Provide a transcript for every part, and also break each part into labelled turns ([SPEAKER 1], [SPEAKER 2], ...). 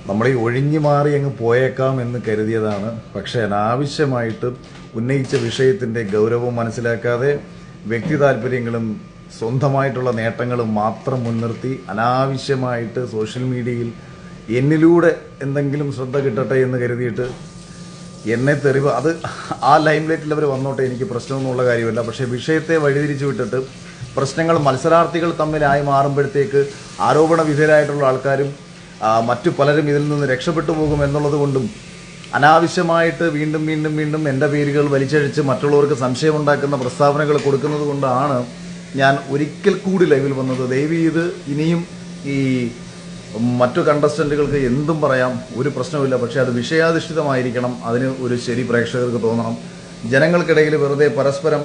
[SPEAKER 1] നമ്മൾ ഈ ഒഴിഞ്ഞു മാറി അങ്ങ് പോയേക്കാം എന്ന് കരുതിയതാണ്. പക്ഷേ അനാവശ്യമായിട്ട് ഉന്നയിച്ച വിഷയത്തിൻ്റെ ഗൗരവം മനസ്സിലാക്കാതെ വ്യക്തി താല്പര്യങ്ങളും സ്വന്തമായിട്ടുള്ള നേട്ടങ്ങളും മാത്രം മുൻനിർത്തി അനാവശ്യമായിട്ട് സോഷ്യൽ മീഡിയയിൽ എന്നിലൂടെ എന്തെങ്കിലും ശ്രദ്ധ കിട്ടട്ടെ എന്ന് കരുതിയിട്ട് എന്നെ തെറിവ് അത് ആ ലൈം ലൈറ്റിൽ അവർ വന്നോട്ടെ, എനിക്ക് പ്രശ്നമൊന്നുമുള്ള കാര്യമല്ല. പക്ഷേ വിഷയത്തെ വഴിതിരിച്ചു വിട്ടിട്ട് പ്രശ്നങ്ങൾ മത്സരാർത്ഥികൾ തമ്മിലായി മാറുമ്പോഴത്തേക്ക് ആരോപണ വിധേയരായിട്ടുള്ള ആൾക്കാരും മറ്റു പലരും ഇതിൽ നിന്ന് രക്ഷപ്പെട്ടു പോകും എന്നുള്ളത് കൊണ്ടും അനാവശ്യമായിട്ട് വീണ്ടും വീണ്ടും വീണ്ടും എൻ്റെ പേരുകൾ വലിച്ചഴിച്ച് മറ്റുള്ളവർക്ക് സംശയമുണ്ടാക്കുന്ന പ്രസ്താവനകൾ കൊടുക്കുന്നത് കൊണ്ടാണ് ഞാൻ ഒരിക്കൽ കൂടി ലൈവിൽ വന്നത്. ദയവ് ചെയ്ത് ഇനിയും ഈ മറ്റു കണ്ടസ്റ്റൻറ്റുകൾക്ക് എന്തും പറയാം, ഒരു പ്രശ്നമില്ല. പക്ഷേ അത് വിഷയാധിഷ്ഠിതമായിരിക്കണം. അതിന് ഒരു ശരി പ്രേക്ഷകർക്ക് തോന്നണം. ജനങ്ങൾക്കിടയിൽ വെറുതെ പരസ്പരം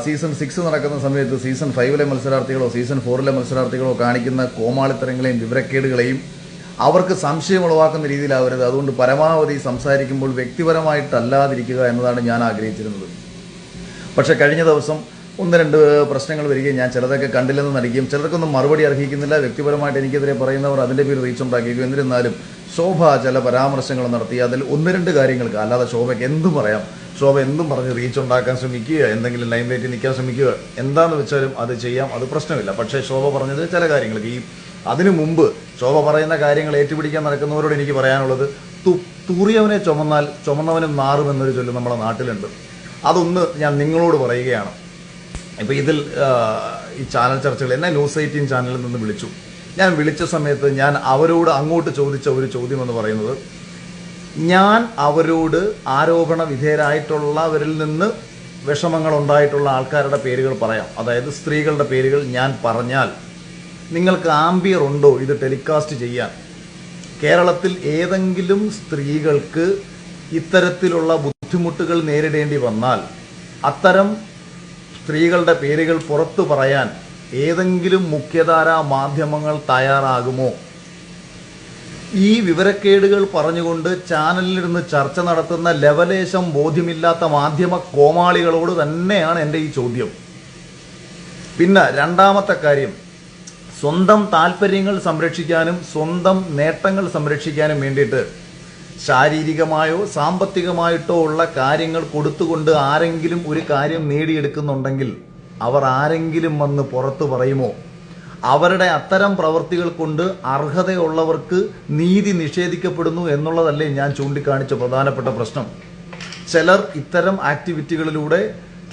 [SPEAKER 1] സീസൺ 6 നടക്കുന്ന സമയത്ത് സീസൺ 5 മത്സരാർത്ഥികളോ സീസൺ 4 മത്സരാർത്ഥികളോ കാണിക്കുന്ന കോമാളിത്തരങ്ങളെയും വിവരക്കേടുകളെയും അവർക്ക് സംശയം ഉളവാക്കുന്ന രീതിയിലാവരുത്. അതുകൊണ്ട് പരമാവധി സംസാരിക്കുമ്പോൾ വ്യക്തിപരമായിട്ടല്ലാതിരിക്കുക എന്നതാണ് ഞാൻ ആഗ്രഹിച്ചിരുന്നത്. പക്ഷേ കഴിഞ്ഞ ദിവസം 1-2 പ്രശ്നങ്ങൾ വരികയും ഞാൻ ചിലതൊക്കെ കണ്ടില്ലെന്ന് നടിക്കുകയും ചിലർക്കൊന്നും മറുപടി അർഹിക്കുന്നില്ല. വ്യക്തിപരമായിട്ട് എനിക്കെതിരെ പറയുന്നവർ അതിൻ്റെ പേര് റീച്ച് ഉണ്ടാക്കിയിരിക്കും. എന്നിരുന്നാലും ശോഭ ചില പരാമർശങ്ങൾ നടത്തി. അതിൽ 1-2 കാര്യങ്ങൾക്ക്, അല്ലാതെ ശോഭയ്ക്ക് എന്തും പറയാം, ശോഭ എന്തും പറഞ്ഞ് റീച്ച് ഉണ്ടാക്കാൻ ശ്രമിക്കുക, എന്തെങ്കിലും ലൈം ലൈറ്റിൽ നിൽക്കാൻ ശ്രമിക്കുക, എന്താണെന്ന് വെച്ചാലും അത് ചെയ്യാം, അത് പ്രശ്നമില്ല. പക്ഷേ ശോഭ പറഞ്ഞത് ചില കാര്യങ്ങൾക്ക് അതിനു മുമ്പ് ശോഭ പറയുന്ന കാര്യങ്ങൾ ഏറ്റുപിടിക്കാൻ നടക്കുന്നവരോട് എനിക്ക് പറയാനുള്ളത്, തൂറിയവനെ ചുമന്നാൽ ചുമന്നവനും നാറുമെന്നൊരു ചൊല്ല് നമ്മുടെ നാട്ടിലുണ്ട്. അതൊന്ന് ഞാൻ നിങ്ങളോട് പറയുകയാണ്. ഇപ്പോൾ ഇതിൽ ഈ ചാനൽ ചർച്ചകൾ എന്നെ ന്യൂസ് 18 ചാനലിൽ നിന്ന് വിളിച്ചു. ഞാൻ വിളിച്ച സമയത്ത് ഞാൻ അവരോട് അങ്ങോട്ട് ചോദിച്ച ഒരു ചോദ്യം എന്ന് പറയുന്നത്, ഞാൻ അവരോട് ആരോപണ വിധേയരായിട്ടുള്ളവരിൽ നിന്ന് വിഷമങ്ങൾ ഉണ്ടായിട്ടുള്ള ആൾക്കാരുടെ പേരുകൾ പറയാം, അതായത് സ്ത്രീകളുടെ പേരുകൾ ഞാൻ പറഞ്ഞാൽ നിങ്ങൾക്ക് ആംബിയർ ഉണ്ടോ ഇത് ടെലികാസ്റ്റ് ചെയ്യാൻ? കേരളത്തിൽ ഏതെങ്കിലും സ്ത്രീകൾക്ക് ഇത്തരത്തിലുള്ള ബുദ്ധിമുട്ടുകൾ നേരിടേണ്ടി വന്നാൽ അത്തരം സ്ത്രീകളുടെ പേരുകൾ പുറത്തു പറയാൻ ഏതെങ്കിലും മുഖ്യധാരാ മാധ്യമങ്ങൾ തയ്യാറാകുമോ? ഈ വിവരക്കേടുകൾ പറഞ്ഞുകൊണ്ട് ചാനലിലിരുന്ന് ചർച്ച നടത്തുന്ന ലവലേശം ബോധ്യമില്ലാത്ത മാധ്യമ കോമാളികളോട് തന്നെയാണ് എൻ്റെ ഈ ചോദ്യം. പിന്നെ രണ്ടാമത്തെ കാര്യം, സ്വന്തം താല്പര്യങ്ങൾ സംരക്ഷിക്കാനും സ്വന്തം നേട്ടങ്ങൾ സംരക്ഷിക്കാനും വേണ്ടിയിട്ട് ശാരീരികമായോ സാമ്പത്തികമായിട്ടോ ഉള്ള കാര്യങ്ങൾ കൊടുത്തുകൊണ്ട് ആരെങ്കിലും ഒരു കാര്യം നേടിയെടുക്കുന്നുണ്ടെങ്കിൽ അവർ ആരെങ്കിലും വന്ന് പുറത്തു പറയുമോ? അവരുടെ അത്തരം പ്രവൃത്തികൾ കൊണ്ട് അർഹതയുള്ളവർക്ക് നീതി നിഷേധിക്കപ്പെടുന്നു എന്നുള്ളതല്ലേ ഞാൻ ചൂണ്ടിക്കാണിച്ച പ്രധാനപ്പെട്ട പ്രശ്നം. ചിലർ ഇത്തരം ആക്ടിവിറ്റികളിലൂടെ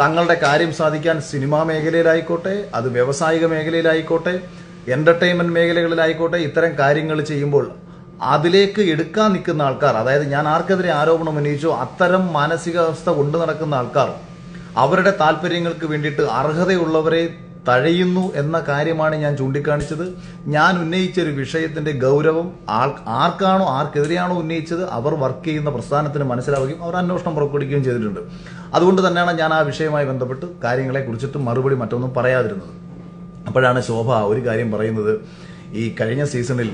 [SPEAKER 1] തങ്ങളുടെ കാര്യം സാധിക്കാൻ സിനിമാ മേഖലയിലായിക്കോട്ടെ, അത് വ്യാവസായിക മേഖലയിലായിക്കോട്ടെ, എന്റർടൈൻമെന്റ് മേഖലകളിലായിക്കോട്ടെ, ഇത്തരം കാര്യങ്ങൾ ചെയ്യുമ്പോൾ അതിലേക്ക് എടുക്കാൻ നിൽക്കുന്ന ആൾക്കാർ, അതായത് ഞാൻ ആർക്കെതിരെ ആരോപണം ഉന്നയിച്ചോ അത്തരം മാനസികാവസ്ഥ കൊണ്ടു നടക്കുന്ന ആൾക്കാർ അവരുടെ താല്പര്യങ്ങൾക്ക് വേണ്ടിയിട്ട് അർഹതയുള്ളവരെ തഴയുന്നു എന്ന കാര്യമാണ് ഞാൻ ചൂണ്ടിക്കാണിച്ചത്. ഞാൻ ഉന്നയിച്ച ഒരു വിഷയത്തിന്റെ ഗൗരവം ആർക്കെതിരെയാണോ ഉന്നയിച്ചത് അവർ വർക്ക് ചെയ്യുന്ന പ്രസ്ഥാനത്തിന് മനസ്സിലാവുകയും അവർ അന്വേഷണം പുറപ്പെടുവിക്കുകയും ചെയ്തിട്ടുണ്ട്. അതുകൊണ്ട് തന്നെയാണ് ഞാൻ ആ വിഷയവുമായി ബന്ധപ്പെട്ട് കാര്യങ്ങളെ കുറിച്ചിട്ട് മറുപടി മറ്റൊന്നും പറയാതിരുന്നത്. അപ്പോഴാണ് ശോഭ ഒരു കാര്യം പറയുന്നത്, ഈ കഴിഞ്ഞ സീസണിൽ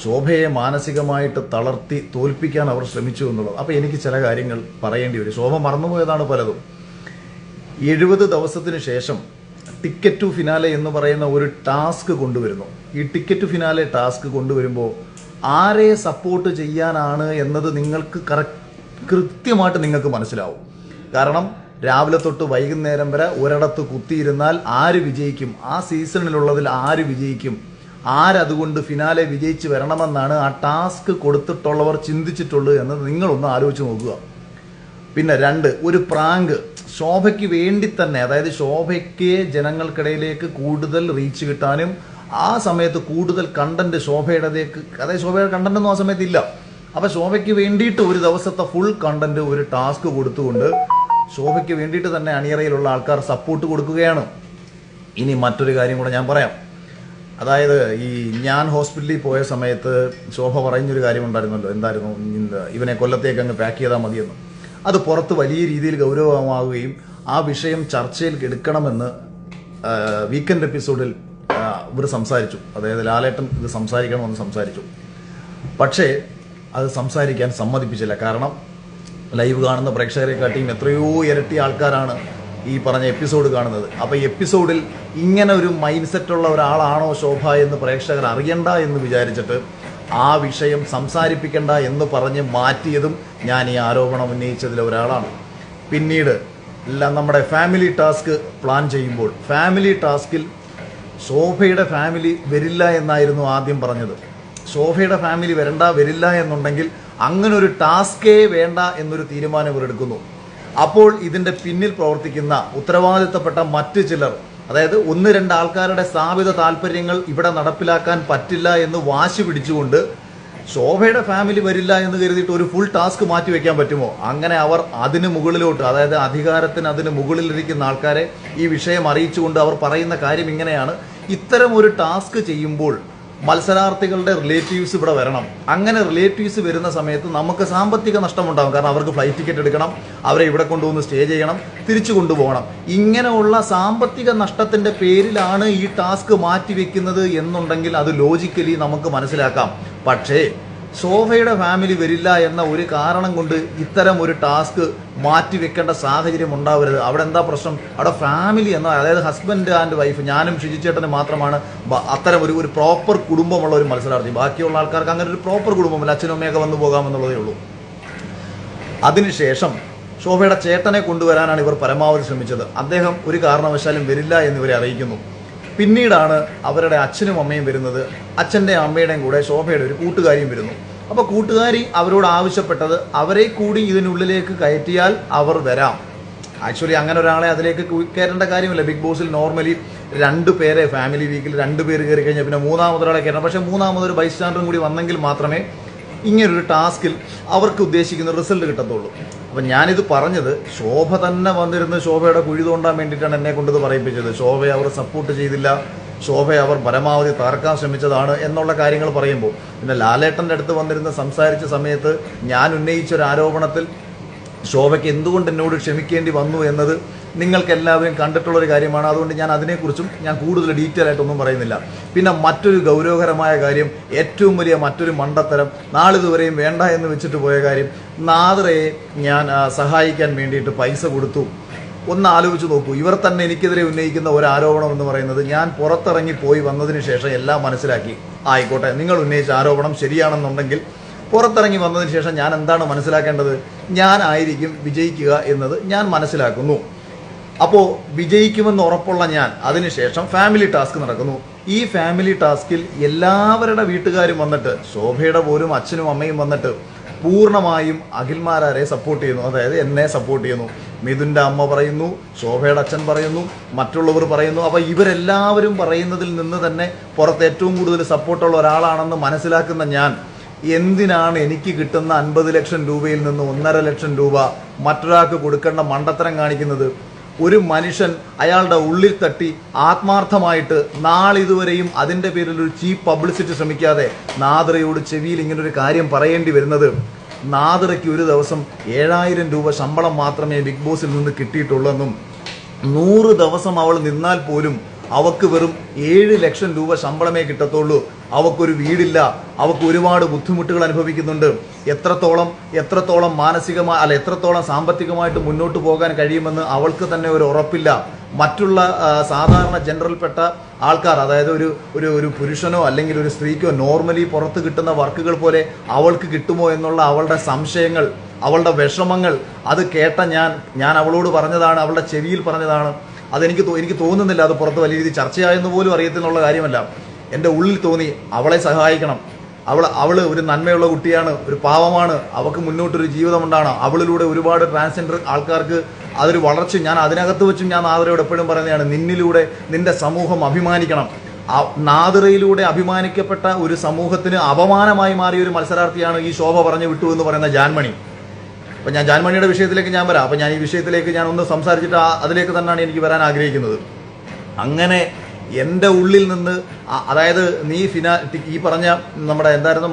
[SPEAKER 1] ശോഭയെ മാനസികമായിട്ട് തളർത്തി തോൽപ്പിക്കാൻ അവർ ശ്രമിച്ചു എന്നുള്ളത്. അപ്പോൾ എനിക്ക് ചില കാര്യങ്ങൾ പറയേണ്ടി വരും. ശോഭ മറന്നുപോയതാണ് പലതും. 70 ദിവസത്തിന് ശേഷം ടിക്കറ്റ് ടു ഫിനാലെ എന്ന് പറയുന്ന ഒരു ടാസ്ക് കൊണ്ടുവരുന്നു. ഈ ടിക്കറ്റ് ടു ഫിനാലെ ടാസ്ക് കൊണ്ടുവരുമ്പോൾ ആരെ സപ്പോർട്ട് ചെയ്യാനാണ് എന്നത് നിങ്ങൾക്ക് കൃത്യമായിട്ട് നിങ്ങൾക്ക് മനസ്സിലാവും. കാരണം രാവിലെ തൊട്ട് വൈകുന്നേരം വരെ ഒരിടത്ത് കുത്തിയിരുന്നാൽ ആര് വിജയിക്കും, ആ സീസണിലുള്ളതിൽ ആര് വിജയിക്കും, ആരതുകൊണ്ട് ഫിനാലെ വിജയിച്ച് വരണമെന്നാണ് ആ ടാസ്ക് കൊടുത്തിട്ടുള്ളവർ ചിന്തിച്ചിട്ടുള്ളത് എന്നത് നിങ്ങളൊന്ന് ആലോചിച്ച് നോക്കുക. പിന്നെ 2, ഒരു പ്രാങ്ക് ശോഭയ്ക്ക് വേണ്ടി തന്നെ, അതായത് ശോഭയ്ക്ക് ജനങ്ങൾക്കിടയിലേക്ക് കൂടുതൽ റീച്ച് കിട്ടാനും ആ സമയത്ത് കൂടുതൽ കണ്ടന്റ് ശോഭയുടേക്ക്, അതായത് ശോഭയുടെ കണ്ടന്റ് ഒന്നും ആ സമയത്ത് ഇല്ല. അപ്പൊ ശോഭയ്ക്ക് വേണ്ടിയിട്ട് ഒരു ദിവസത്തെ ഫുൾ കണ്ടന്റ് ഒരു ടാസ്ക് കൊടുത്തുകൊണ്ട് ശോഭയ്ക്ക് വേണ്ടിയിട്ട് തന്നെ അണിയറയിലുള്ള ആൾക്കാർ സപ്പോർട്ട് കൊടുക്കുകയാണ്. ഇനി മറ്റൊരു കാര്യം കൂടെ ഞാൻ പറയാം. അതായത് ഈ ഞാൻ ഹോസ്പിറ്റലിൽ പോയ സമയത്ത് ശോഭ പറഞ്ഞൊരു കാര്യം ഉണ്ടായിരുന്നല്ലോ, എന്തായിരുന്നു, ഇവനെ കൊല്ലത്തേക്ക് അങ്ങ് പാക്ക് ചെയ്താൽ മതിയെന്ന്. അത് പുറത്ത് വലിയ രീതിയിൽ ഗൗരവമാവുകയും ആ വിഷയം ചർച്ചയിൽ എടുക്കണമെന്ന് വീക്കെൻഡ് എപ്പിസോഡിൽ ഇവർ സംസാരിച്ചു. അതായത് ലാലേട്ടൻ ഇത് സംസാരിക്കണമെന്ന് സംസാരിച്ചു. പക്ഷേ അത് സംസാരിക്കാൻ സമ്മതിപ്പിച്ചില്ല. കാരണം ലൈവ് കാണുന്ന പ്രേക്ഷകരെക്കാട്ടിയും എത്രയോ ഇരട്ടി ആൾക്കാരാണ് ഈ പറഞ്ഞ എപ്പിസോഡ് കാണുന്നത്. അപ്പോൾ ഈ എപ്പിസോഡിൽ ഇങ്ങനെ ഒരു മൈൻഡ് സെറ്റുള്ള ഒരാളാണോ ശോഭ എന്ന് പ്രേക്ഷകർ അറിയണ്ട എന്ന് വിചാരിച്ചിട്ട് ആ വിഷയം സംസാരിപ്പിക്കണ്ട എന്ന് പറഞ്ഞ് മാറ്റിയതും ഞാൻ ഈ ആരോപണം ഉന്നയിച്ചതിൽ ഒരാളാണ്. പിന്നീട് നമ്മുടെ ഫാമിലി ടാസ്ക് പ്ലാൻ ചെയ്യുമ്പോൾ ഫാമിലി ടാസ്കിൽ ശോഭയുടെ ഫാമിലി വരില്ല എന്നായിരുന്നു ആദ്യം പറഞ്ഞത്. ശോഭയുടെ ഫാമിലി വരില്ല എന്നുണ്ടെങ്കിൽ അങ്ങനെ ഒരു ടാസ്കേ വേണ്ട എന്നൊരു തീരുമാനം ഇവർ എടുക്കുന്നു. അപ്പോൾ ഇതിൻ്റെ പിന്നിൽ പ്രവർത്തിക്കുന്ന ഉത്തരവാദിത്തപ്പെട്ട മറ്റു ചിലർ, അതായത് 1-2 ആൾക്കാരുടെ സ്ഥാപിത താല്പര്യങ്ങൾ ഇവിടെ നടപ്പിലാക്കാൻ പറ്റില്ല എന്ന് വാശി പിടിച്ചുകൊണ്ട് ശോഭയുടെ ഫാമിലി വരില്ല എന്ന് കരുതിയിട്ട് ഒരു ഫുൾ ടാസ്ക് മാറ്റി വെക്കാൻ പറ്റുമോ? അങ്ങനെ അവർ അതിന് മുകളിലോട്ട്, അതായത് അധികാരത്തിന് അതിന് മുകളിലിരിക്കുന്ന ആൾക്കാരെ ഈ വിഷയം അറിയിച്ചുകൊണ്ട് അവർ പറയുന്ന കാര്യം ഇങ്ങനെയാണ്: ഇത്തരം ഒരു ടാസ്ക് ചെയ്യുമ്പോൾ മത്സരാർത്ഥികളുടെ റിലേറ്റീവ്സ് ഇവിടെ വരണം. അങ്ങനെ റിലേറ്റീവ്സ് വരുന്ന സമയത്ത് നമുക്ക് സാമ്പത്തിക നഷ്ടമുണ്ടാകും. കാരണം അവർക്ക് ഫ്ലൈറ്റ് ടിക്കറ്റ് എടുക്കണം, അവരെ ഇവിടെ കൊണ്ടുവന്ന് സ്റ്റേ ചെയ്യണം, തിരിച്ചു കൊണ്ടുപോകണം. ഇങ്ങനെയുള്ള സാമ്പത്തിക നഷ്ടത്തിൻ്റെ പേരിലാണ് ഈ ടാസ്ക് മാറ്റിവെക്കുന്നത് എന്നുണ്ടെങ്കിൽ അത് ലോജിക്കലി നമുക്ക് മനസ്സിലാക്കാം. പക്ഷേ ശോഭയുടെ ഫാമിലി വരില്ല എന്ന ഒരു കാരണം കൊണ്ട് ഇത്തരം ഒരു ടാസ്ക് മാറ്റിവെക്കേണ്ട സാഹചര്യം ഉണ്ടാവരുത്. അവിടെ എന്താ പ്രശ്നം? അവിടെ ഫാമിലി എന്ന, അതായത് ഹസ്ബൻഡ് ആൻഡ് വൈഫ്, ഞാനും ഷിജിച്ചേട്ടനും മാത്രമാണ് അത്തരം ഒരു പ്രോപ്പർ കുടുംബമുള്ള ഒരു മത്സരാർത്ഥി. ബാക്കിയുള്ള ആൾക്കാർക്ക് അങ്ങനെ ഒരു പ്രോപ്പർ കുടുംബമില്ല, അച്ഛനും അമ്മയൊക്കെ വന്നു പോകാമെന്നുള്ളതേ ഉള്ളൂ. അതിനുശേഷം ശോഭയുടെ ചേട്ടനെ കൊണ്ടുവരാനാണ് ഇവർ പരമാവധി ശ്രമിച്ചത്. അദ്ദേഹം ഒരു കാരണവശാലും വരില്ല എന്നിവരെ അറിയിക്കുന്നു. പിന്നീടാണ് അവരുടെ അച്ഛനും അമ്മയും വരുന്നത്. അച്ഛൻ്റെ അമ്മയുടെയും കൂടെ ശോഭയുടെ ഒരു കൂട്ടുകാരിയും വരുന്നു. അപ്പോൾ കൂട്ടുകാരി അവരോട് ആവശ്യപ്പെട്ടത് അവരെ കൂടി ഇതിനുള്ളിലേക്ക് കയറ്റിയാൽ അവർ വരാം. ആക്ച്വലി അങ്ങനെ ഒരാളെ അതിലേക്ക് കയറേണ്ട കാര്യമില്ല. ബിഗ് ബോസിൽ നോർമലി 2 പേരെ, ഫാമിലി വീക്കിൽ 2 പേര് കയറി കഴിഞ്ഞാൽ പിന്നെ മൂന്നാമതൊരാളെ കയറണം. പക്ഷേ മൂന്നാമതൊരു ബൈസ്റ്റാൻഡറും കൂടി വന്നെങ്കിൽ മാത്രമേ ഇങ്ങനൊരു ടാസ്കിൽ അവർക്ക് ഉദ്ദേശിക്കുന്ന റിസൾട്ട് കിട്ടത്തുള്ളൂ. അപ്പം ഞാനിത് പറഞ്ഞത് ശോഭ തന്നെ വന്നിരുന്ന് ശോഭയുടെ കുഴി തോണ്ടാൻ വേണ്ടിയിട്ടാണ് എന്നെ കൊണ്ടിത് പറയിപ്പിച്ചത്. ശോഭയെ അവർ സപ്പോർട്ട് ചെയ്തില്ല, ശോഭയെ അവർ പരമാവധി തകർക്കാൻ ശ്രമിച്ചതാണ് എന്നുള്ള കാര്യങ്ങൾ പറയുമ്പോൾ, പിന്നെ ലാലേട്ടൻ്റെ അടുത്ത് വന്നിരുന്ന് സംസാരിച്ച സമയത്ത് ഞാൻ ഉന്നയിച്ചൊരു ആരോപണത്തിൽ ശോഭയ്ക്ക് എന്തുകൊണ്ട് എന്നോട് ക്ഷമിക്കേണ്ടി വന്നു എന്നത് നിങ്ങൾക്ക് എല്ലാവരും കണ്ടിട്ടുള്ളൊരു കാര്യമാണ്. അതുകൊണ്ട് ഞാൻ അതിനെക്കുറിച്ചും ഞാൻ കൂടുതൽ ഡീറ്റെയിൽ ആയിട്ടൊന്നും പറയുന്നില്ല. പിന്നെ മറ്റൊരു ഗൗരവകരമായ കാര്യം, ഏറ്റവും വലിയ മറ്റൊരു മണ്ടത്തരം, നാളിതുവരെയും വേണ്ട എന്ന് വെച്ചിട്ട് പോയ കാര്യം, നാദ്രയെ ഞാൻ സഹായിക്കാൻ വേണ്ടിയിട്ട് പൈസ കൊടുത്തു. ഒന്ന് ആലോചിച്ച് നോക്കൂ. ഇവർ തന്നെ എനിക്കെതിരെ ഉന്നയിക്കുന്ന ഒരു ആരോപണം എന്ന് പറയുന്നത് ഞാൻ പുറത്തിറങ്ങി പോയി വന്നതിന് ശേഷം എല്ലാം മനസ്സിലാക്കി. ആയിക്കോട്ടെ, നിങ്ങൾ ഉന്നയിച്ച ആരോപണം ശരിയാണെന്നുണ്ടെങ്കിൽ പുറത്തിറങ്ങി വന്നതിന് ശേഷം ഞാൻ എന്താണ് മനസ്സിലാക്കേണ്ടത്? ഞാനായിരിക്കും വിജയിക്കുക എന്നത് ഞാൻ മനസ്സിലാക്കുന്നു. അപ്പോൾ വിജയിക്കുമെന്ന് ഉറപ്പുള്ള ഞാൻ അതിനുശേഷം ഫാമിലി ടാസ്ക് നടക്കുന്നു. ഈ ഫാമിലി ടാസ്കിൽ എല്ലാവരുടെ വീട്ടുകാരും വന്നിട്ട്, ശോഭയുടെ പോലും അച്ഛനും അമ്മയും വന്നിട്ട് പൂർണ്ണമായും അഖിൽമാരാരെ സപ്പോർട്ട് ചെയ്യുന്നു. അതായത് എന്നെ സപ്പോർട്ട് ചെയ്യുന്നു. മിഥുൻ്റെ അമ്മ പറയുന്നു, ശോഭയുടെ അച്ഛൻ പറയുന്നു, മറ്റുള്ളവർ പറയുന്നു. അപ്പോൾ ഇവരെല്ലാവരും പറയുന്നതിൽ നിന്ന് തന്നെ പുറത്ത് ഏറ്റവും കൂടുതൽ സപ്പോർട്ടുള്ള ഒരാളാണെന്ന് മനസ്സിലാക്കുന്ന ഞാൻ എന്തിനാണ് എനിക്ക് കിട്ടുന്ന 50 ലക്ഷം രൂപയിൽ നിന്ന് 1.5 ലക്ഷം രൂപ മറ്റൊരാൾക്ക് കൊടുക്കേണ്ട മണ്ടത്തരം കാണിക്കുന്നത്? ഒരു മനുഷ്യൻ അയാളുടെ ഉള്ളിൽ തട്ടി ആത്മാർത്ഥമായിട്ട് നാളിതുവരെയും അതിൻ്റെ പേരിൽ ഒരു ചീപ്പ് പബ്ലിസിറ്റി ശ്രമിക്കാതെ നാദ്രയോട് ചെവിയിൽ ഇങ്ങനൊരു കാര്യം പറയേണ്ടി വരുന്നത്, നാദ്രയ്ക്ക് ഒരു ദിവസം 7000 രൂപ ശമ്പളം മാത്രമേ ബിഗ് ബോസിൽ നിന്ന് കിട്ടിയിട്ടുള്ളെന്നും 100 ദിവസം അവൾ നിന്നാൽ പോലും അവൾക്ക് വെറും 7 ലക്ഷം രൂപ ശമ്പളമേ കിട്ടത്തുള്ളൂ. അവൾക്കൊരു വീടില്ല, അവൾക്ക് ഒരുപാട് ബുദ്ധിമുട്ടുകൾ അനുഭവിക്കുന്നുണ്ട്. എത്രത്തോളം മാനസികമായി എത്രത്തോളം സാമ്പത്തികമായിട്ട് മുന്നോട്ട് പോകാൻ കഴിയുമെന്ന് അവൾക്ക് തന്നെ ഒരു ഉറപ്പില്ല. മറ്റുള്ള സാധാരണ ജനറൽപ്പെട്ട ആൾക്കാർ, അതായത് ഒരു പുരുഷനോ അല്ലെങ്കിൽ ഒരു സ്ത്രീക്കോ നോർമലി പുറത്ത് കിട്ടുന്ന വർക്കുകൾ പോലെ അവൾക്ക് കിട്ടുമോ എന്നുള്ള അവളുടെ സംശയങ്ങൾ, അവളുടെ വിഷമങ്ങൾ അത് കേട്ട ഞാൻ അവളോട് പറഞ്ഞതാണ്, അവളുടെ ചെവിയിൽ പറഞ്ഞതാണ്. എനിക്ക് തോന്നുന്നില്ല അത് പുറത്ത് വലിയ രീതിയിൽ ചർച്ചയായെന്ന് പോലും അറിയത്തിനുള്ള കാര്യമല്ല. എൻ്റെ ഉള്ളിൽ തോന്നി അവളെ സഹായിക്കണം. അവൾ ഒരു നന്മയുള്ള കുട്ടിയാണ്, ഒരു പാവമാണ്, അവൾക്ക് മുന്നോട്ടൊരു ജീവിതമുണ്ടാണ്. അവളിലൂടെ ഒരുപാട് ട്രാൻസ്ജെൻഡർ ആൾക്കാർക്ക് അതൊരു വളർച്ച, ഞാൻ അതിനകത്ത് വെച്ചും ഞാൻ നാദ്രയോട് എപ്പോഴും പറയുന്നതാണ്, നിന്നിലൂടെ നിന്റെ സമൂഹം അഭിമാനിക്കണം. നാദ്രയിലൂടെ അഭിമാനിക്കപ്പെട്ട ഒരു സമൂഹത്തിന് അപമാനമായി മാറിയ ഒരു മത്സരാർത്ഥിയാണ് ഈ ശോഭ പറഞ്ഞു വിട്ടു എന്ന് പറയുന്ന ജാൻമണി. അപ്പം ഞാൻ ജാൻമണിയുടെ വിഷയത്തിലേക്ക് ഞാൻ വരാം. അപ്പം ഞാൻ ഈ വിഷയത്തിലേക്ക് ഞാൻ ഒന്ന് സംസാരിച്ചിട്ട് അതിലേക്ക് തന്നെയാണ് എനിക്ക് വരാൻ ആഗ്രഹിക്കുന്നത്. അങ്ങനെ എൻ്റെ ഉള്ളിൽ നിന്ന്, അതായത് നീ ഈ പറഞ്ഞ നമ്മുടെ എന്തായിരുന്നു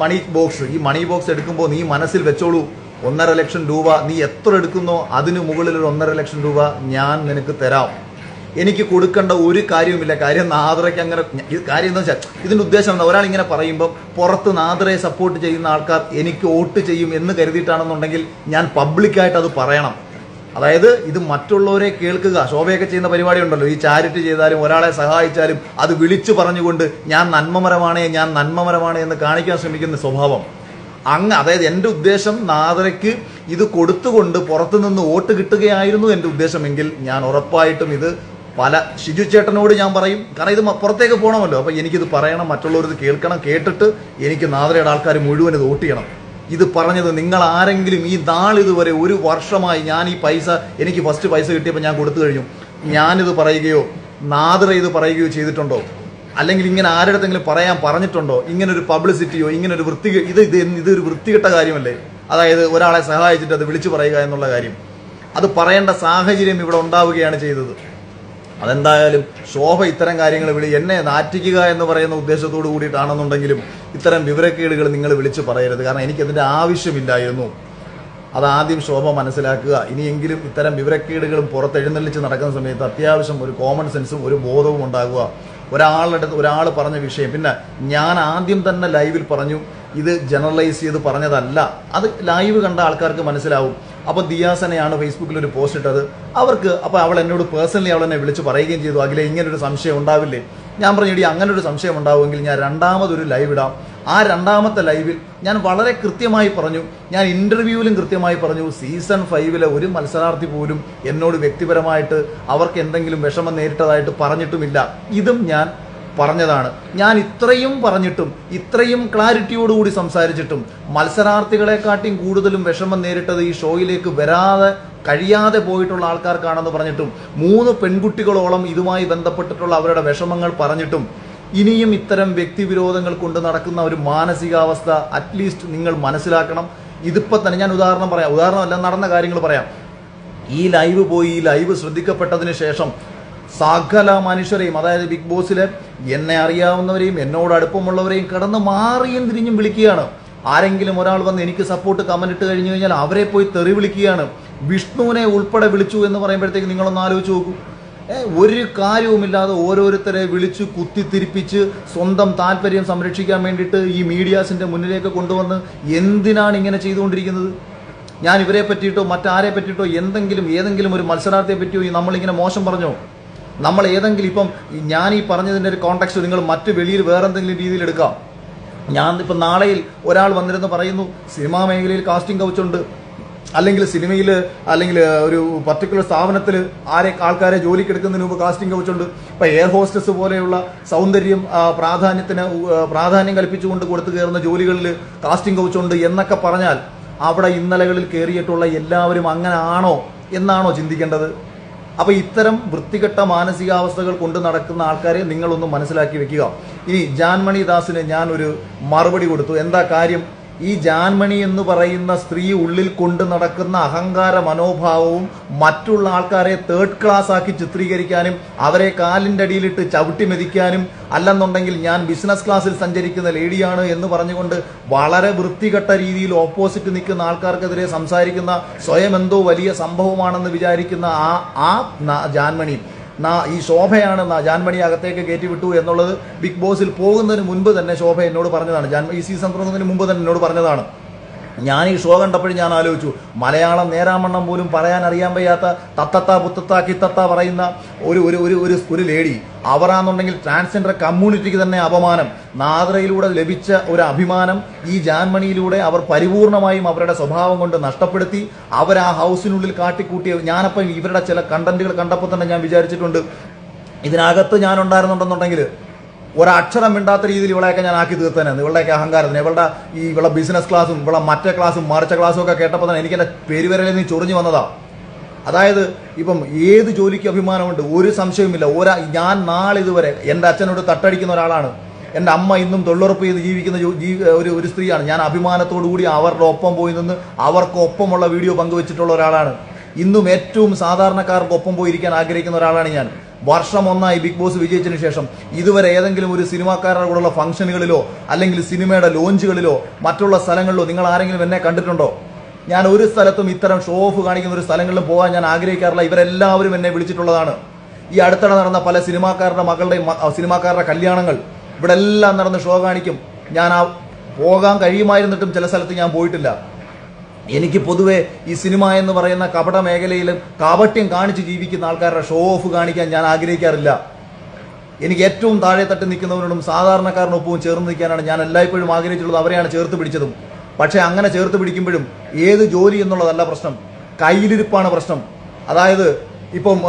[SPEAKER 1] മണി ബോക്സ്, ഈ മണി ബോക്സ് എടുക്കുമ്പോൾ നീ മനസ്സിൽ വെച്ചോളൂ, 1.5 ലക്ഷം രൂപ നീ എത്ര എടുക്കുന്നോ അതിന് മുകളിൽ ഒരു 1.5 ലക്ഷം രൂപ ഞാൻ നിനക്ക് തരാം. എനിക്ക് കൊടുക്കേണ്ട ഒരു കാര്യവുമില്ല. കാര്യം നാദ്രയ്ക്ക് അങ്ങനെ കാര്യം എന്താ വെച്ചാൽ, ഇതിൻ്റെ ഉദ്ദേശം എന്താ? ഒരാൾ ഇങ്ങനെ പറയുമ്പോൾ പുറത്ത് നാദ്രയെ സപ്പോർട്ട് ചെയ്യുന്ന ആൾക്കാർ എനിക്ക് വോട്ട് ചെയ്യും എന്ന് കരുതിയിട്ടാണെന്നുണ്ടെങ്കിൽ ഞാൻ പബ്ലിക്കായിട്ട് അത് പറയണം. അതായത് ഇത് മറ്റുള്ളവരെ കേൾക്കുക. ശോഭയൊക്കെ ചെയ്യുന്ന പരിപാടി ഉണ്ടല്ലോ, ഈ ചാരിറ്റി ചെയ്താലും ഒരാളെ സഹായിച്ചാലും അത് വിളിച്ചു പറഞ്ഞുകൊണ്ട് ഞാൻ നന്മമരമാണ് എന്ന് കാണിക്കാൻ ശ്രമിക്കുന്ന സ്വഭാവം. അതായത് എൻ്റെ ഉദ്ദേശം നാദറയ്ക്ക് ഇത് കൊടുത്തുകൊണ്ട് പുറത്തുനിന്ന് വോട്ട് കിട്ടുകയായിരുന്നു എൻ്റെ ഉദ്ദേശമെങ്കിൽ ഞാൻ ഉറപ്പായിട്ടും ഇത് ഷിജു ചേട്ടനോട് ഞാൻ പറയും. കാരണം ഇത് പുറത്തേക്ക് പോകണമല്ലോ. അപ്പം എനിക്കിത് പറയണം, മറ്റുള്ളവർ കേൾക്കണം. കേട്ടിട്ട് എനിക്ക് നാദറയുടെ ആൾക്കാർ മുഴുവൻ ഇത് വോട്ട് ചെയ്യണം. ഇത് പറഞ്ഞത് നിങ്ങൾ ആരെങ്കിലും ഈ നാളിതുവരെ 1 വർഷമായി ഞാൻ ഈ പൈസ, എനിക്ക് ഫസ്റ്റ് പൈസ കിട്ടിയപ്പോൾ ഞാൻ കൊടുത്തു കഴിഞ്ഞു, ഞാനിത് പറയുകയോ നാദറ ഇത് പറയുകയോ ചെയ്തിട്ടുണ്ടോ? അല്ലെങ്കിൽ ഇങ്ങനെ ആരുടെങ്കിലും പറഞ്ഞിട്ടുണ്ടോ? ഇങ്ങനൊരു പബ്ലിസിറ്റിയോ ഇങ്ങനൊരു ഇതൊരു വൃത്തികെട്ട കാര്യമല്ലേ? അതായത് ഒരാളെ സഹായിച്ചിട്ട് അത് വിളിച്ചു പറയുക എന്നുള്ള കാര്യം, അത് പറയേണ്ട സാഹചര്യം ഇവിടെ ഉണ്ടാവുകയാണ് ചെയ്തത്. അതെന്തായാലും ശോഭ ഇത്തരം കാര്യങ്ങൾ എന്നെ നാറ്റിക്കുക എന്ന് പറയുന്ന ഉദ്ദേശത്തോടു കൂടിയിട്ടാണെന്നുണ്ടെങ്കിലും ഇത്തരം വിവരക്കേടുകൾ നിങ്ങൾ വിളിച്ചു പറയരുത്. കാരണം എനിക്കതിൻ്റെ ആവശ്യമില്ലായിരുന്നു. അതാദ്യം ശോഭ മനസ്സിലാക്കുക. ഇനിയെങ്കിലും ഇത്തരം വിവരക്കേടുകളും പുറത്തെഴുന്നള്ളിച്ച് നടക്കുന്ന സമയത്ത് അത്യാവശ്യം ഒരു കോമൺ സെൻസും ഒരു ബോധവും ഉണ്ടാകുക. ഒരാൾ പറഞ്ഞ വിഷയം, പിന്നെ ഞാൻ ആദ്യം തന്നെ ലൈവിൽ പറഞ്ഞു ഇത് ജനറലൈസ് ചെയ്ത് പറഞ്ഞതല്ല. അത് ലൈവ് കണ്ട ആൾക്കാർക്ക് മനസ്സിലാവും. അപ്പോൾ ദിയാസനെയാണ് ഫേസ്ബുക്കിൽ ഒരു പോസ്റ്റ് ഇട്ടത്. അപ്പോൾ അവൾ എന്നോട് പേഴ്സണലി അവൾ എന്നെ വിളിച്ച് പറയുകയും ചെയ്തു, അഖിലേ ഇങ്ങനൊരു സംശയം ഉണ്ടാവില്ലേ? ഞാൻ പറഞ്ഞു, ഇടി അങ്ങനെ ഒരു സംശയം ഉണ്ടാവുമെങ്കിൽ ഞാൻ രണ്ടാമതൊരു ലൈവ് ഇടാം. ആ രണ്ടാമത്തെ ലൈവിൽ ഞാൻ വളരെ കൃത്യമായി പറഞ്ഞു, ഞാൻ ഇന്റർവ്യൂവിലും കൃത്യമായി പറഞ്ഞു, സീസൺ 5 ഒരു മത്സരാർത്ഥി പോലും എന്നോട് വ്യക്തിപരമായിട്ട് അവർക്ക് എന്തെങ്കിലും വിഷമം നേരിട്ടതായിട്ട് പറഞ്ഞിട്ടുമില്ല. ഇതും ഞാൻ പറഞ്ഞതാണ്. ഞാൻ ഇത്രയും പറഞ്ഞിട്ടും ഇത്രയും ക്ലാരിറ്റിയോടുകൂടി സംസാരിച്ചിട്ടും മത്സരാർത്ഥികളെക്കാട്ടിയും കൂടുതലും വിഷമം നേരിട്ടത് ഈ ഷോയിലേക്ക് കഴിയാതെ പോയിട്ടുള്ള ആൾക്കാർക്കാണെന്ന് പറഞ്ഞിട്ടും 3 പെൺകുട്ടികളോളം ഇതുമായി ബന്ധപ്പെട്ടിട്ടുള്ള അവരുടെ വിഷമങ്ങൾ പറഞ്ഞിട്ടും ഇനിയും ഇത്തരം വ്യക്തിവിരോധങ്ങൾ കൊണ്ട് നടക്കുന്ന ഒരു മാനസികാവസ്ഥ അറ്റ്ലീസ്റ്റ് നിങ്ങൾ മനസ്സിലാക്കണം. ഇതിപ്പോൾ തന്നെ ഞാൻ ഉദാഹരണമല്ല, നടന്ന കാര്യങ്ങൾ പറയാം. ഈ ലൈവ് ശ്രദ്ധിക്കപ്പെട്ടതിന് ശേഷം സകല മനുഷ്യരെയും, അതായത് ബിഗ് ബോസിലെ എന്നെ അറിയാവുന്നവരെയും എന്നോട് അടുപ്പമുള്ളവരെയും കടന്ന് മാറിയും തിരിഞ്ഞും വിളിക്കുകയാണ്. ആരെങ്കിലും ഒരാൾ വന്ന് എനിക്ക് സപ്പോർട്ട് കമന്റ് ഇട്ട് കഴിഞ്ഞു കഴിഞ്ഞാൽ അവരെ പോയി തെറി വിളിക്കുകയാണ്. വിഷ്ണുവിനെ ഉൾപ്പെടെ വിളിച്ചു എന്ന് പറയുമ്പോഴത്തേക്ക് നിങ്ങളൊന്ന് ആലോചിച്ച് നോക്കൂ. ഒരു കാര്യവുമില്ലാതെ ഓരോരുത്തരെ വിളിച്ച് കുത്തിത്തിരിപ്പിച്ച് സ്വന്തം താല്പര്യം സംരക്ഷിക്കാൻ വേണ്ടിയിട്ട് ഈ മീഡിയാസിന്റെ മുന്നിലേക്ക് കൊണ്ടുവന്ന് എന്തിനാണ് ഇങ്ങനെ ചെയ്തുകൊണ്ടിരിക്കുന്നത്? ഞാൻ ഇവരെ പറ്റിയിട്ടോ മറ്റാരെ പറ്റിയിട്ടോ ഏതെങ്കിലും ഒരു മത്സരാർത്ഥിയെ പറ്റിയോ നമ്മളിങ്ങനെ മോശം പറഞ്ഞോ? നമ്മൾ ഏതെങ്കിലും ഇപ്പം ഞാൻ ഈ പറഞ്ഞതിൻ്റെ ഒരു കോണ്ടെക്സ്റ്റ് നിങ്ങൾ മറ്റ് വെളിയിൽ വേറെന്തെങ്കിലും രീതിയിൽ എടുക്കാം. ഞാൻ ഇപ്പം നാളെയിൽ ഒരാൾ വന്നിരുന്ന് പറയുന്നു സിനിമാ മേഖലയിൽ കാസ്റ്റിംഗ് കൗച്ചുണ്ട്, അല്ലെങ്കിൽ സിനിമയിൽ അല്ലെങ്കിൽ ഒരു പർട്ടിക്കുലർ സ്ഥാപനത്തിൽ ആൾക്കാരെ ജോലിക്ക് എടുക്കുന്നതിന് മുമ്പ് കാസ്റ്റിംഗ് കൗച്ചുണ്ട്. ഇപ്പം എയർ ഹോസ്റ്റസ് പോലെയുള്ള സൗന്ദര്യം പ്രാധാന്യം കൽപ്പിച്ചുകൊണ്ട് കൊടുത്തു കയറുന്ന ജോലികളിൽ കാസ്റ്റിംഗ് കൗച്ചുണ്ട് എന്നൊക്കെ പറഞ്ഞാൽ അവിടെ ഇന്നലകളിൽ കയറിയിട്ടുള്ള എല്ലാവരും അങ്ങനെ ആണോ എന്നാണോ ചിന്തിക്കേണ്ടത്? അപ്പോൾ ഇത്തരം വൃത്തികെട്ട മാനസികാവസ്ഥകൾ കൊണ്ട് നടക്കുന്ന ആൾക്കാരെ നിങ്ങളൊന്ന് മനസ്സിലാക്കി വെക്കുക. ഇനി ജാൻമണി ദാസിന് ഞാൻ ഒരു മറുപടി കൊടുത്തു. എന്താ കാര്യം? ഈ ജാൻമണി എന്ന് പറയുന്ന സ്ത്രീ ഉള്ളിൽ കൊണ്ട് നടക്കുന്ന അഹങ്കാര മനോഭാവവും മറ്റുള്ള ആൾക്കാരെ തേർഡ് ക്ലാസ് ആക്കി ചിത്രീകരിക്കാനും അവരെ കാലിൻ്റെ അടിയിലിട്ട് ചവിട്ടി മെതിക്കാനും അല്ലെന്നുണ്ടെങ്കിൽ ഞാൻ ബിസിനസ് ക്ലാസ്സിൽ സഞ്ചരിക്കുന്ന ലേഡിയാണ് എന്ന് പറഞ്ഞുകൊണ്ട് വളരെ വൃത്തികെട്ട രീതിയിൽ ഓപ്പോസിറ്റ് നിൽക്കുന്ന ആൾക്കാർക്കെതിരെ സംസാരിക്കുന്ന സ്വയം എന്തോ വലിയ സംഭവമാണെന്ന് വിചാരിക്കുന്ന ആ ജാൻമണി ഈ ശോഭയാണ് ജാൻമണി അകത്തേക്ക് കയറ്റിവിട്ടു എന്നുള്ളത് ബിഗ് ബോസിൽ പോകുന്നതിന് മുൻപ് തന്നെ ശോഭ എന്നോട് പറഞ്ഞതാണ്. ഈ സീസൺ തുടങ്ങുന്നതിന് മുമ്പ് തന്നെ എന്നോട് പറഞ്ഞതാണ്. ഞാൻ ഈ ഷോ കണ്ടപ്പോഴും ഞാൻ ആലോചിച്ചു, മലയാളം നേരാമണ്ണം പോലും പറയാൻ അറിയാൻ വയ്യാത്ത തത്തത്ത പുത്തത്ത കിത്തത്ത പറയുന്ന ഒരു ലേഡി, അവരാണെന്നുണ്ടെങ്കിൽ ട്രാൻസ്ജെൻഡർ കമ്മ്യൂണിറ്റിക്ക് തന്നെ അപമാനം. നാദ്രയിലൂടെ ലഭിച്ച ഒരു അഭിമാനം ഈ ജാൻമണിയിലൂടെ അവർ പരിപൂർണമായും അവരുടെ സ്വഭാവം കൊണ്ട് നഷ്ടപ്പെടുത്തി. അവർ ആ ഹൗസിനുള്ളിൽ കാട്ടിക്കൂട്ടിയ ഞാനപ്പം ഇവരുടെ ചില കണ്ടന്റുകൾ കണ്ടപ്പോൾ തന്നെ ഞാൻ വിചാരിച്ചിട്ടുണ്ട്, ഇതിനകത്ത് ഞാൻ ഉണ്ടായിരുന്നുണ്ടെന്നുണ്ടെങ്കിൽ ഒരക്ഷരം മിണ്ടാത്ത രീതിയിൽ ഇവളെയൊക്കെ ഞാൻ ആക്കി തീർത്തന്നെ. ഇവളുടെയൊക്കെ അഹങ്കാരത്തിന് ഇവളെ ബിസിനസ് ക്ലാസ്സും മറ്റേ ക്ലാസ്സും മറിച്ച ക്ലാസ്സും ഒക്കെ കേട്ടപ്പോൾ തന്നെ എനിക്ക് എൻ്റെ പെരുവരലിൽ നിന്ന് ചൊറിഞ്ഞു വന്നതാ. അതായത് ഇപ്പം ഏത് ജോലിക്ക് അഭിമാനമുണ്ട്, ഒരു സംശയവുമില്ല. ഞാൻ നാളിതുവരെ എൻ്റെ അച്ഛനോട് തട്ടടിക്കുന്ന ഒരാളാണ്. എൻ്റെ അമ്മ ഇന്നും തൊഴിലുറപ്പ് ചെയ്ത് ജീവിക്കുന്ന ഒരു സ്ത്രീയാണ്. ഞാൻ അഭിമാനത്തോടു കൂടി അവരുടെ ഒപ്പം പോയി നിന്ന് അവർക്കൊപ്പമുള്ള വീഡിയോ പങ്കുവെച്ചിട്ടുള്ള ഒരാളാണ്. ഇന്നും ഏറ്റവും സാധാരണക്കാർക്കൊപ്പം പോയിരിക്കാൻ ആഗ്രഹിക്കുന്ന ഒരാളാണ് ഞാൻ. വർഷം 1 ബിഗ് ബോസ് വിജയിച്ചതിന് ശേഷം ഇതുവരെ ഏതെങ്കിലും ഒരു സിനിമാക്കാരുടെ കൂടെയുള്ള ഫംഗ്ഷനുകളിലോ അല്ലെങ്കിൽ സിനിമയുടെ ലോഞ്ചുകളിലോ മറ്റുള്ള സ്ഥലങ്ങളിലോ നിങ്ങൾ ആരെങ്കിലും എന്നെ കണ്ടിട്ടുണ്ടോ? ഞാൻ ഒരു സ്ഥലത്തും ഇത്തരം ഷോ ഓഫ് കാണിക്കുന്ന ഒരു സ്ഥലങ്ങളിലും പോകാൻ ഞാൻ ആഗ്രഹിക്കാറില്ല. ഇവരെല്ലാവരും എന്നെ വിളിച്ചിട്ടുള്ളതാണ്. ഈ അടുത്തിടെ നടന്ന പല സിനിമാക്കാരുടെ കല്യാണങ്ങൾ ഇവിടെ എല്ലാം നടന്ന് ഷോ കാണിക്കും. ഞാൻ പോകാൻ കഴിയുമായിരുന്നിട്ടും ചില സ്ഥലത്ത് ഞാൻ പോയിട്ടില്ല. എനിക്ക് പൊതുവെ ഈ സിനിമ എന്ന് പറയുന്ന കപട മേഖലയിൽ കാപട്യം കാണിച്ച് ജീവിക്കുന്ന ആൾക്കാരുടെ ഷോ ഓഫ് കാണിക്കാൻ ഞാൻ ആഗ്രഹിക്കാറില്ല. എനിക്ക് ഏറ്റവും താഴെ തട്ടി നിൽക്കുന്നവരോടും സാധാരണക്കാരനൊപ്പവും ചേർന്ന് നിൽക്കാനാണ് ഞാൻ എല്ലായ്പ്പോഴും ആഗ്രഹിച്ചിട്ടുള്ളത്. അവരെയാണ് ചേർത്ത് പിടിച്ചതും. പക്ഷേ അങ്ങനെ ചേർത്ത് പിടിക്കുമ്പോഴും ഏത് ജോലി എന്നുള്ളതല്ല പ്രശ്നം, കയ്യിലിരിപ്പാണ് പ്രശ്നം. അതായത് ഇപ്പം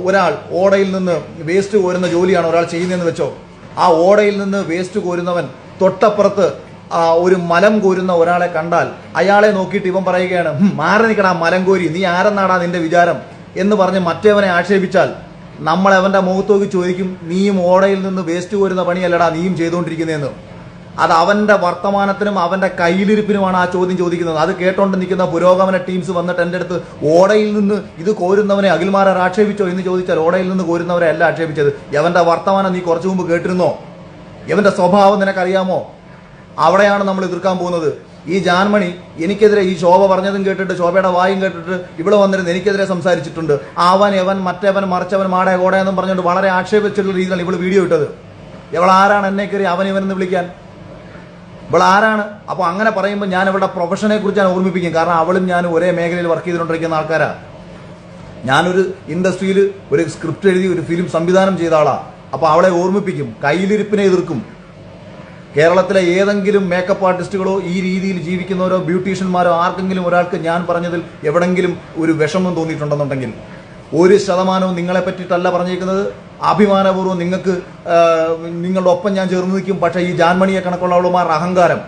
[SPEAKER 1] ഒരാൾ ഓടയിൽ നിന്ന് വേസ്റ്റ് കോരുന്ന ജോലിയാണ് ഒരാൾ ചെയ്യുന്നതെന്ന് വെച്ചോ. ആ ഓടയിൽ നിന്ന് വേസ്റ്റ് കോരുന്നവൻ തൊട്ടപ്പുറത്ത് ഒരു മലം കോരുന്ന ഒരാളെ കണ്ടാൽ അയാളെ നോക്കിയിട്ട് ഇവൻ പറയുകയാണ്, മാറി നിൽക്കടാ മലം കോരി, നീ ആരെന്നാടാ നിന്റെ വിചാരം എന്ന് പറഞ്ഞ് മറ്റേവനെ ആക്ഷേപിച്ചാൽ നമ്മൾ അവന്റെ മുഖത്തോക്കി ചോദിക്കും, നീയും ഓടയിൽ നിന്ന് വേസ്റ്റ് കോരുന്ന പണിയല്ലടാ നീയും ചെയ്തുകൊണ്ടിരിക്കുന്നതെന്ന്. അത് അവന്റെ വർത്തമാനത്തിനും അവന്റെ കയ്യിലിരിപ്പിനുമാണ് ആ ചോദ്യം ചോദിക്കുന്നത്. അത് കേട്ടോണ്ട് നിൽക്കുന്ന പുരോഗമന ടീംസ് വന്നിട്ട് എൻ്റെ അടുത്ത് ഓടയിൽ നിന്ന് ഇത് കോരുന്നവനെ അഖിൽമാരാർ ആക്ഷേപിച്ചോ എന്ന് ചോദിച്ചാൽ ഓടയിൽ നിന്ന് കോരുന്നവരെ അല്ല ആക്ഷേപിച്ചത്. യവന്റെ വർത്തമാനം നീ കുറച്ചു മുമ്പ് കേട്ടിരുന്നോ? യവന്റെ സ്വഭാവം നിനക്കറിയാമോ? അവിടെയാണ് നമ്മൾ എതിർക്കാൻ പോകുന്നത്. ഈ ജാൻമണി എനിക്കെതിരെ ഈ ശോഭ പറഞ്ഞതും കേട്ടിട്ട്, ശോഭയുടെ വായും കേട്ടിട്ട് ഇവിടെ വന്നിരുന്ന് എനിക്കെതിരെ സംസാരിച്ചിട്ടുണ്ട്. അവൻ എവൻ മറ്റവൻ മറിച്ചവൻ മാടേ കോടയെന്നും പറഞ്ഞുകൊണ്ട് വളരെ ആക്ഷേപിച്ചിട്ടുള്ള രീതിയിലാണ് ഇവള് വീഡിയോ ഇട്ടത്. ഇവൾ ആരാണ് എന്നെ കയറി അവൻ ഇവനെന്ന് വിളിക്കാൻ? ഇവൾ ആരാണ്? അപ്പോൾ അങ്ങനെ പറയുമ്പോൾ ഞാൻ ഇവളുടെ പ്രൊഫഷനെ കുറിച്ച് ഞാൻ ഓർമ്മിപ്പിക്കും. കാരണം അവളും ഞാനും ഒരേ മേഖലയിൽ വർക്ക് ചെയ്തുകൊണ്ടിരിക്കുന്ന ആൾക്കാരാണ്. ഞാനൊരു ഇൻഡസ്ട്രിയിൽ ഒരു സ്ക്രിപ്റ്റ് എഴുതി ഒരു ഫിലിം സംവിധാനം ചെയ്ത ആളാണ്. അപ്പോൾ അവളെ ഓർമ്മിപ്പിക്കും, കയ്യിലിരിപ്പിനെ എതിർക്കും. കേരളത്തിലെ ഏതെങ്കിലും മേക്കപ്പ് ആർട്ടിസ്റ്റുകളോ ഈ രീതിയിൽ ജീവിക്കുന്നവരോ ബ്യൂട്ടീഷ്യന്മാരോ ആർക്കെങ്കിലും ഒരാൾക്ക് ഞാൻ പറഞ്ഞതിൽ എവിടെങ്കിലും ഒരു വിഷമം തോന്നിയിട്ടുണ്ടെന്നുണ്ടെങ്കിൽ 1% നിങ്ങളെ പറ്റിയിട്ടല്ല പറഞ്ഞേക്കുന്നത്. അഭിമാനപൂർവ്വം നിങ്ങൾക്ക് നിങ്ങളുടെ ഒപ്പം ഞാൻ ചേർന്ന് നിൽക്കും. പക്ഷേ ഈ ജാൻമണിയെ കണക്കുള്ളവളുമാർ അഹങ്കാരം,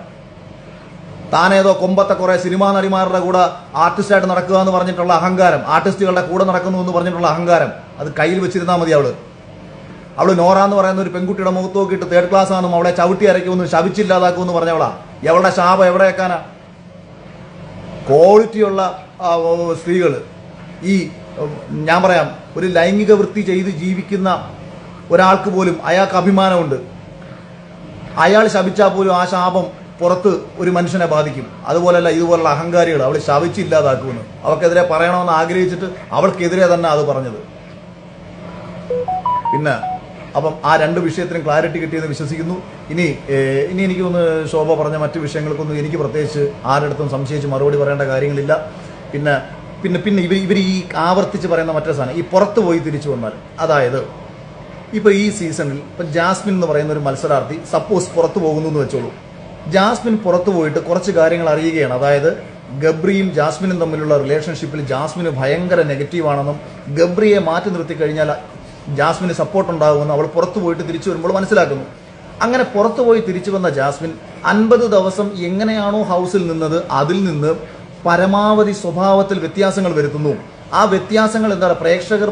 [SPEAKER 1] താനേതോ കൊമ്പത്തെ കുറെ സിനിമാ നടിമാരുടെ കൂടെ ആർട്ടിസ്റ്റായിട്ട് നടക്കുക എന്ന് പറഞ്ഞിട്ടുള്ള അഹങ്കാരം, ആർട്ടിസ്റ്റുകളുടെ കൂടെ നടക്കുന്നു എന്ന് പറഞ്ഞിട്ടുള്ള അഹങ്കാരം, അത് കയ്യിൽ വെച്ചിരുന്നാൽ മതി. അവള് നോറ എന്ന് പറയുന്ന ഒരു പെൺകുട്ടിയുടെ മുഖത്ത് നോക്കിയിട്ട് 3rd ക്ലാസ് ആണെന്നും അവളെ ചവിട്ടി അരയ്ക്കുമെന്ന് ശപിച്ചില്ലാതാക്കുമെന്ന് പറഞ്ഞവളാ. അവളുടെ ശാപം എവിടെ വെക്കാനാ? ക്വാളിറ്റിയുള്ള സ്ത്രീകൾ, ഈ ഞാൻ പറയാം, ഒരു ലൈംഗിക വൃത്തി ചെയ്ത് ജീവിക്കുന്ന ഒരാൾക്ക് പോലും അയാൾക്ക് അഭിമാനമുണ്ട്. അയാൾ ശപിച്ചാൽ പോലും ആ ശാപം പുറത്ത് ഒരു മനുഷ്യനെ ബാധിക്കും. അതുപോലല്ല ഇതുപോലുള്ള അഹങ്കാരികൾ അവൾ ശപിച്ചില്ലാതാക്കുമെന്ന്. അവൾക്കെതിരെ പറയണമെന്ന് ആഗ്രഹിച്ചിട്ട് അവൾക്കെതിരെ തന്നെ അത് പറഞ്ഞത്. പിന്നെ അപ്പം ആ 2 വിഷയത്തിനും ക്ലാരിറ്റി കിട്ടിയെന്ന് വിശ്വസിക്കുന്നു. ഇനി എനിക്കൊന്ന് ശോഭ പറഞ്ഞ മറ്റു വിഷയങ്ങൾക്കൊന്നും എനിക്ക് പ്രത്യേകിച്ച് ആരുടെടുത്തും സംശയിച്ച് മറുപടി പറയേണ്ട കാര്യങ്ങളില്ല. പിന്നെ പിന്നെ പിന്നെ ഇവർ ഈ ആവർത്തിച്ച് പറയുന്ന മറ്റൊരു സാധനം, ഈ പുറത്ത് പോയി തിരിച്ചു വന്നാൽ, അതായത് ഇപ്പോൾ ഈ സീസണിൽ ഇപ്പം ജാസ്മിൻ എന്ന് പറയുന്ന ഒരു മത്സരാർത്ഥി സപ്പോസ് പുറത്തു പോകുന്നു എന്ന് വെച്ചോളൂ. ജാസ്മിൻ പുറത്തു പോയിട്ട് കുറച്ച് കാര്യങ്ങൾ അറിയുകയാണ്. അതായത് ഗബ്രിയും ജാസ്മിനും തമ്മിലുള്ള റിലേഷൻഷിപ്പിൽ ജാസ്മിന് ഭയങ്കര നെഗറ്റീവാണെന്നും ഗബ്രിയെ മാറ്റി നിർത്തി കഴിഞ്ഞാൽ ജാസ്മിന് സപ്പോർട്ട് ഉണ്ടാകുമെന്ന് അവൾ പുറത്തു പോയിട്ട് തിരിച്ചു വരുമ്പോൾ മനസ്സിലാക്കുന്നു. അങ്ങനെ പുറത്തു പോയി തിരിച്ചു വന്ന ജാസ്മിൻ 50 ദിവസം എങ്ങനെയാണോ ഹൗസിൽ നിന്നത് അതിൽ നിന്ന് പരമാവധി സ്വഭാവത്തിൽ വ്യത്യാസങ്ങൾ വരുത്തുന്നു. ആ വ്യത്യാസങ്ങൾ എന്താണ്?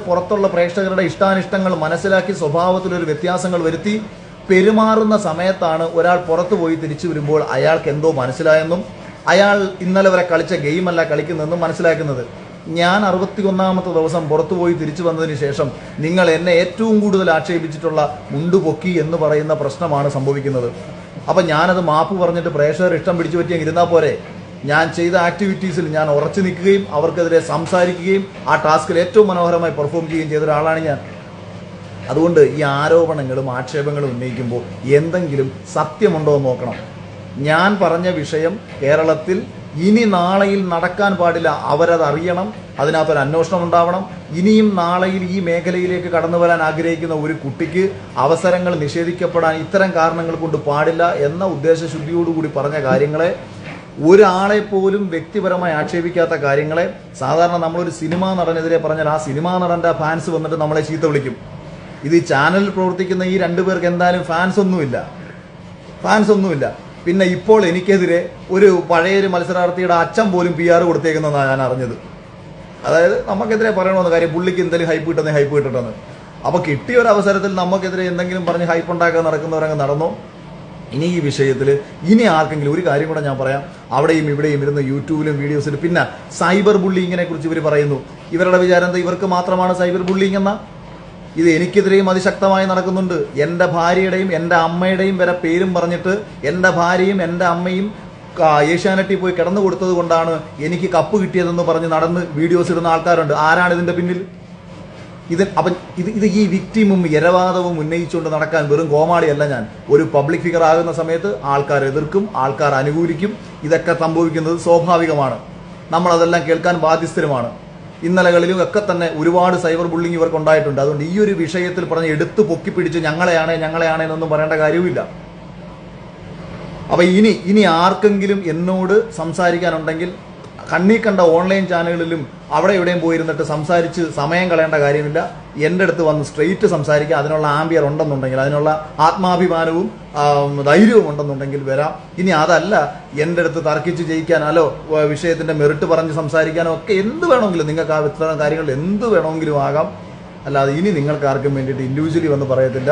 [SPEAKER 1] പുറത്തുള്ള പ്രേക്ഷകരുടെ ഇഷ്ടാനിഷ്ടങ്ങൾ മനസ്സിലാക്കി സ്വഭാവത്തിൽ ഒരു വ്യത്യാസങ്ങൾ വരുത്തി പെരുമാറുന്ന സമയത്താണ് ഒരാൾ പുറത്തു പോയി തിരിച്ചു വരുമ്പോൾ അയാൾക്ക് എന്തോ മനസ്സിലായെന്നും അയാൾ ഇന്നലെ വരെ കളിച്ച ഗെയിമല്ല കളിക്കുന്നതെന്നും മനസ്സിലാക്കുന്നത്. ഞാൻ 61ാമത്തെ ദിവസം പുറത്തുപോയി തിരിച്ചു വന്നതിന് ശേഷം നിങ്ങൾ എന്നെ ഏറ്റവും കൂടുതൽ ആക്ഷേപിച്ചിട്ടുള്ള മുണ്ടുപൊക്കി എന്ന് പറയുന്ന പ്രശ്നമാണ് സംഭവിക്കുന്നത്. അപ്പം ഞാനത് മാപ്പ് പറഞ്ഞിട്ട് പ്രേക്ഷകർ ഇഷ്ടം പിടിച്ചു പറ്റിയാൽ ഇരുന്നാൽ പോരെ? ഞാൻ ചെയ്ത ആക്ടിവിറ്റീസിൽ ഞാൻ ഉറച്ചു നിൽക്കുകയും അവർക്കെതിരെ സംസാരിക്കുകയും ആ ടാസ്കിൽ ഏറ്റവും മനോഹരമായി പെർഫോം ചെയ്യുകയും ചെയ്ത ഒരാളാണ് ഞാൻ. അതുകൊണ്ട് ഈ ആരോപണങ്ങളും ആക്ഷേപങ്ങളും ഉന്നയിക്കുമ്പോൾ എന്തെങ്കിലും സത്യമുണ്ടോ എന്ന് നോക്കണം. ഞാൻ പറഞ്ഞ വിഷയം കേരളത്തിൽ ഇനി നാളെയിൽ നടക്കാൻ പാടില്ല. അവരത് അറിയണം. അതിനകത്തൊരു അന്വേഷണം ഉണ്ടാവണം. ഇനിയും നാളെയിൽ ഈ മേഖലയിലേക്ക് കടന്നു വരാൻ ആഗ്രഹിക്കുന്ന ഒരു കുട്ടിക്ക് അവസരങ്ങൾ നിഷേധിക്കപ്പെടാൻ ഇത്തരം കാരണങ്ങൾ കൊണ്ട് പാടില്ല എന്ന ഉദ്ദേശശുദ്ധിയോടുകൂടി പറഞ്ഞ കാര്യങ്ങളെ, ഒരാളെ പോലും വ്യക്തിപരമായി ആക്ഷേപിക്കാത്ത കാര്യങ്ങളെ, സാധാരണ നമ്മളൊരു സിനിമാ നടനെതിരെ പറഞ്ഞാൽ ആ സിനിമാ നടന്റെ ഫാൻസ് വന്നിട്ട് നമ്മളെ ചീത്ത വിളിക്കും. ഇത് ഈ ചാനലിൽ പ്രവർത്തിക്കുന്ന ഈ 2 പേർക്ക് എന്തായാലും ഫാൻസ് ഒന്നുമില്ല. പിന്നെ ഇപ്പോൾ എനിക്കെതിരെ ഒരു പഴയൊരു മത്സരാർത്ഥിയുടെ അച്ഛൻ പോലും PR കൊടുത്തേക്കുന്നതാണ് ഞാൻ അറിഞ്ഞത്. അതായത് നമുക്കെതിരെ പറയണമെന്ന കാര്യം, പുള്ളിക്ക് എന്തെങ്കിലും ഹൈപ്പ് കിട്ടുന്നത്. അപ്പോൾ കിട്ടിയ ഒരു അവസരത്തിൽ നമുക്കെതിരെ എന്തെങ്കിലും പറഞ്ഞ് ഹൈപ്പ് ഉണ്ടാക്കാൻ നടക്കുന്നവരങ്ങ് നടന്നോ. ഇനി ഈ വിഷയത്തിൽ ഇനി ആർക്കെങ്കിലും ഒരു കാര്യം കൂടെ ഞാൻ പറയാം. അവിടെയും ഇവിടെയും ഇരുന്ന് യൂട്യൂബിലും വീഡിയോസിലും പിന്നെ സൈബർ ബുള്ളിങ്ങിനെ കുറിച്ച് ഇവർ പറയുന്നു. ഇവരുടെ വിചാരം എന്താ? ഇവർക്ക് മാത്രമാണ് സൈബർ ബുള്ളിങ് എന്ന? ഇത് എനിക്കെതിരെയും അതിശക്തമായി നടക്കുന്നുണ്ട്. എൻ്റെ ഭാര്യയുടെയും എൻ്റെ അമ്മയുടെയും വരെ പേരും പറഞ്ഞിട്ട് എൻ്റെ ഭാര്യയും എൻ്റെ അമ്മയും ഏഷ്യാനെറ്റിൽ പോയി കിടന്നു കൊടുത്തത് കൊണ്ടാണ് എനിക്ക് കപ്പ് കിട്ടിയതെന്ന് പറഞ്ഞ് നടന്ന് വീഡിയോസ് ഇടുന്ന ആൾക്കാരുണ്ട്. ആരാണ് ഇതിൻ്റെ പിന്നിൽ? ഇത് ഈ വിക്ടിമും ഇരവാദവും ഉന്നയിച്ചുകൊണ്ട് നടക്കാൻ വെറും കോമാളിയല്ല ഞാൻ. ഒരു പബ്ലിക് ഫിഗർ ആകുന്ന സമയത്ത് ആൾക്കാർ എതിർക്കും, ആൾക്കാർ അനുകൂലിക്കും. ഇതൊക്കെ സംഭവിക്കുന്നത് സ്വാഭാവികമാണ്.
[SPEAKER 2] നമ്മളതെല്ലാം കേൾക്കാൻ ബാധ്യസ്ഥരുമാണ്. ഇന്നലകളിലും ഒക്കെ തന്നെ ഒരുപാട് സൈബർ ബുള്ളിങ് ഇവർക്ക് ഉണ്ടായിട്ടുണ്ട്. അതുകൊണ്ട് ഈ ഒരു വിഷയത്തിൽ പറഞ്ഞ് എടുത്ത് പൊക്കിപ്പിടിച്ച് ഞങ്ങളെയാണ് എന്നൊന്നും പറയേണ്ട കാര്യവുമില്ല. അപ്പം ഇനി ആർക്കെങ്കിലും എന്നോട് സംസാരിക്കാനുണ്ടെങ്കിൽ കണ്ണീ കണ്ട ഓൺലൈൻ ചാനലുകളിലും അവിടെ എവിടെയും പോയിരുന്നിട്ട് സംസാരിച്ച് സമയം കളയേണ്ട കാര്യമില്ല. എൻ്റെ അടുത്ത് വന്ന് സ്ട്രെയിറ്റ് സംസാരിക്കുക. അതിനുള്ള ആംബിയർ ഉണ്ടെന്നുണ്ടെങ്കിൽ, അതിനുള്ള ആത്മാഭിമാനവും ധൈര്യവും ഉണ്ടെന്നുണ്ടെങ്കിൽ വരാം. ഇനി അതല്ല, എൻ്റെ അടുത്ത് തർക്കിച്ച് ജയിക്കാനോ വിഷയത്തിൻ്റെ മെറിറ്റ് പറഞ്ഞ് സംസാരിക്കാനോ ഒക്കെ എന്ത് വേണമെങ്കിലും, നിങ്ങൾക്ക് ആ ഇത്തരം കാര്യങ്ങളിൽ എന്ത് വേണമെങ്കിലും ആകാം. അല്ലാതെ ഇനി നിങ്ങൾക്ക് ആർക്കും വേണ്ടിയിട്ട് ഇൻഡിവിജ്വലി വന്ന് പറയത്തില്ല.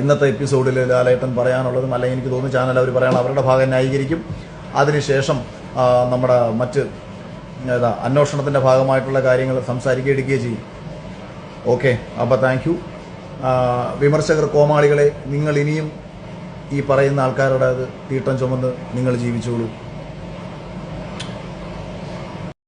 [SPEAKER 2] ഇന്നത്തെ എപ്പിസോഡിൽ ലാലേട്ടൻ പറയാനുള്ളതും അല്ലെങ്കിൽ എനിക്ക് തോന്നുന്നു ചാനൽ അവർ പറയാനുള്ള അവരുടെ ഭാഗം ന്യായീകരിക്കും. അതിനുശേഷം നമ്മുടെ മറ്റ് അന്വേഷണത്തിൻ്റെ ഭാഗമായിട്ടുള്ള കാര്യങ്ങൾ സംസാരിക്കുകയും ചെയ്യും. ഓക്കെ, അപ്പോൾ താങ്ക് യു. വിമർശകർ കോമാളികളെ, നിങ്ങൾ ഇനിയും ഈ പറയുന്ന ആൾക്കാരുടെ തീട്ടം ചുമന്ന് നിങ്ങൾ ജീവിച്ചോളൂ.